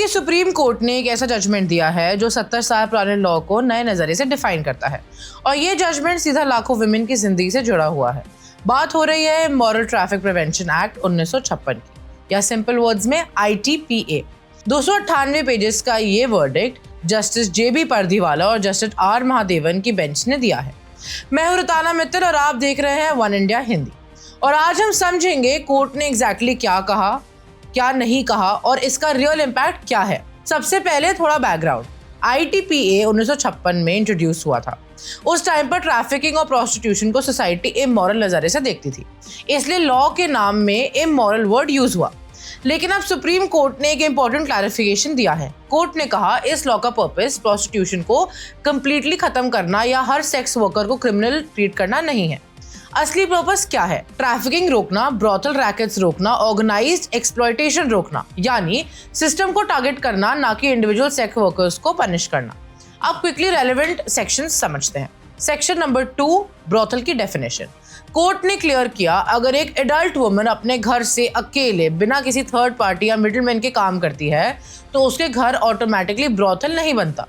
देखिए, supreme court ने एक ऐसा जजमेंट दिया है जो 70 साल पुराने लॉ को नए नजरिए से डिफाइन करता है और ये जजमेंट सीधा लाखों विमेन की जिंदगी से जुड़ा हुआ है। बात हो रही है मॉरल ट्रैफिक प्रिवेंशन एक्ट 1956 की, या सिंपल वर्ड्स में ITPA। 298 पेजेस का ये वर्डिक्ट जस्टिस JB पर्दीवाला और जस्टिस R महादेवन की बेंच ने दिया है। मैं हूं रताना मित्तल और आप देख रहे हैं वन इंडिया हिंदी। और आज हम समझेंगे कोर्ट ने एग्जैक्टली क्या कहा, क्या नहीं कहा और इसका रियल इम्पैक्ट क्या है। सबसे पहले थोड़ा बैकग्राउंड। ITPA 1956 में इंट्रोड्यूस हुआ था। उस टाइम पर ट्रैफिकिंग और प्रोस्टिट्यूशन को सोसाइटी इमोरल नजरिए से देखती थी, इसलिए लॉ के नाम में इमोरल वर्ड यूज हुआ। लेकिन अब सुप्रीम कोर्ट ने एक इंपॉर्टेंट क्लैरिफिकेशन दिया है। कोर्ट ने कहा इस लॉ का पर्पस प्रोस्टिट्यूशन को कंप्लीटली खत्म करना या हर सेक्स वर्कर को क्रिमिनल ट्रीट करना नहीं है। असली पर्पस क्या है? ट्रैफिकिंग रोकना, ब्रॉथल रैकेट्स रोकना, ऑर्गेनाइज्ड एक्सप्लॉयटेशन रोकना, यानी सिस्टम को टारगेट करना, ना कि इंडिविजुअल सेक्स वर्कर्स को पनिश करना। अब क्विकली रेलेवेंट सेक्शन समझते हैं। सेक्शन नंबर 2, ब्रॉथल की डेफिनेशन। कोर्ट ने क्लियर किया, अगर एक एडल्ट वुमन अपने घर से अकेले बिना किसी थर्ड पार्टी या मिडिलमैन के काम करती है तो उसके घर ऑटोमेटिकली ब्रॉथल नहीं बनता।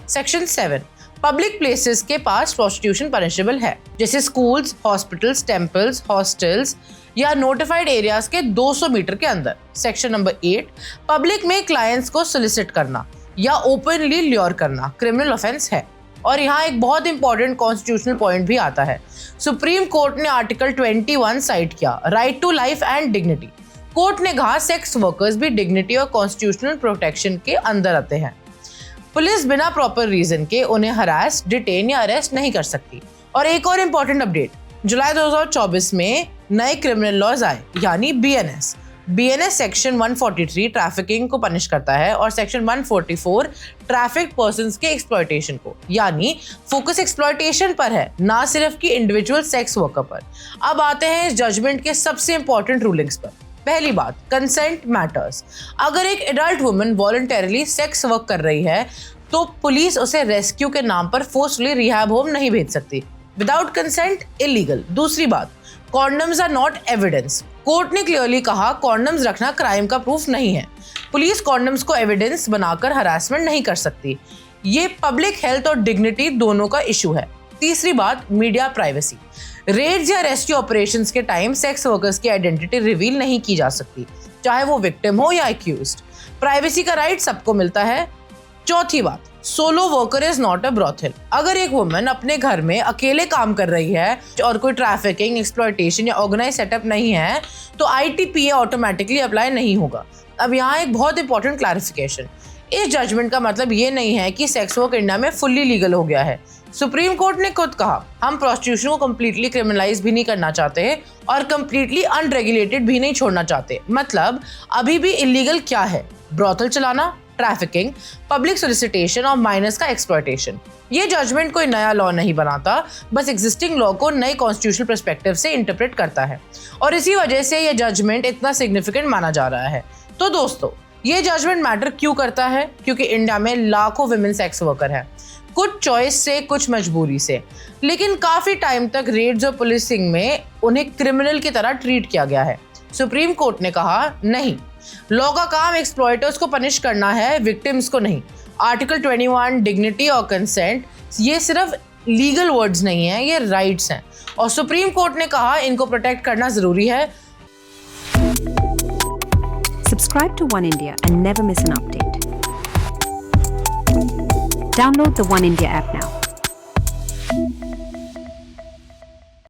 सेक्शन 7, पब्लिक प्लेसेस के पास प्रोस्टिट्यूशन पनिशेबल है, जैसे स्कूल्स, हॉस्पिटल्स, टेम्पल्स, हॉस्टल्स या नोटिफाइड एरियाज के 200 मीटर के अंदर। सेक्शन नंबर 8, पब्लिक में क्लाइंट्स को सोलिसिट करना या ओपनली ल्योर करना क्रिमिनल ऑफेंस है। और यहाँ एक बहुत इंपॉर्टेंट कॉन्स्टिट्यूशनल पॉइंट भी आता है। सुप्रीम कोर्ट ने आर्टिकल 21 साइट किया, right to life and dignity. Court ने कहा सेक्स वर्कर्स भी डिग्निटी और कॉन्स्टिट्यूशनल प्रोटेक्शन के अंदर आते हैं। पुलिस बिना प्रॉपर रीजन के उन्हें हरास, डिटेन या अरेस्ट नहीं कर सकती। और एक और इम्पॉर्टेंट अपडेट, जुलाई 2024 में नए क्रिमिनल लॉज आए, यानी BNS सेक्शन 143 ट्रैफिकिंग को पनिश करता है और सेक्शन 144 ट्रैफिक पर्संस के एक्सप्लॉयटेशन को, यानी फोकस एक्सप्लॉयटेशन पर है, ना सिर्फ कि इंडिविजुअल सेक्स वर्कर पर। अब आते हैं इस जजमेंट के सबसे इंपॉर्टेंट रूलिंग्स पर। पहली बात, कंसेंट मैटर्स। अगर एक adult woman voluntarily sex work कर रही है तो पुलिस उसे रेस्क्यू के नाम पर फोर्सफुली रिहैब होम नहीं भेज सकती। Without consent illegal. दूसरी बात, condoms are not evidence. Court ने क्लियरली कहा कॉन्डम्स रखना क्राइम का प्रूफ नहीं है। पुलिस कॉन्डम्स को एविडेंस बनाकर हरासमेंट नहीं कर सकती। ये पब्लिक हेल्थ और डिग्निटी दोनों का इशू है। तीसरी बात, मीडिया प्राइवेसी। रेड्स या रेस्क्यू ऑपरेशंस के टाइम सेक्स वर्कर्स की आइडेंटिटी रिवील नहीं की जा सकती, चाहे वो विक्टिम हो या एक्यूज्ड। प्राइवेसी का राइट सबको मिलता है। चौथी बात, solo worker is not a brothel. अगर एक वुमन अपने घर में अकेले काम कर रही है और कोई ट्रैफिकिंग, एक्सप्लॉयटेशन या ऑर्गेनाइज सेटअप नहीं है तो ITPA ऑटोमेटिकली अप्लाई नहीं होगा। अब यहाँ एक बहुत इंपॉर्टेंट क्लैरिफिकेशन, इस जजमेंट का मतलब ये नहीं है कि सेक्स वर्क इंडिया में फुल्ली लीगल हो गया है। सुप्रीम कोर्ट ने खुद कहा हम प्रोस्टिट्यूशन को कंप्लीटली क्रिमिनलाइज भी नहीं करना चाहते और कंप्लीटली अनरेगुलेटेड भी नहीं छोड़ना चाहते। मतलब अभी भी इलीगल क्या है? ब्रॉथल चलाना, ट्रैफिकिंग, पब्लिक सोलिसिटेशन और माइनर्स का एक्सप्लॉयटेशन। ये जजमेंट कोई नया लॉ नहीं बनाता, बस एग्जिस्टिंग लॉ को नए कॉन्स्टिट्यूशनल पर्सपेक्टिव से इंटरप्रेट करता है और इसी वजह से ये जजमेंट इतना सिग्निफिकेंट माना जा रहा है। तो दोस्तों, ये जजमेंट मैटर क्यों करता है? क्योंकि इंडिया में लाखों विमेन सेक्स वर्कर हैं, कुछ चॉइस से, कुछ मजबूरी से, लेकिन काफी टाइम तक रेड्स और पुलिसिंग में उन्हें क्रिमिनल की तरह ट्रीट किया गया है। सुप्रीम कोर्ट ने कहा नहीं, लॉ का काम एक्सप्लॉयटर्स को पनिश करना है, विक्टिम्स को नहीं। आर्टिकल 21, डिग्निटी और कंसेंट, ये सिर्फ लीगल वर्ड्स नहीं है, ये राइट्स हैं और सुप्रीम कोर्ट ने कहा इनको प्रोटेक्ट करना जरूरी है। Subscribe to One India and never miss an update. Download the One India app now.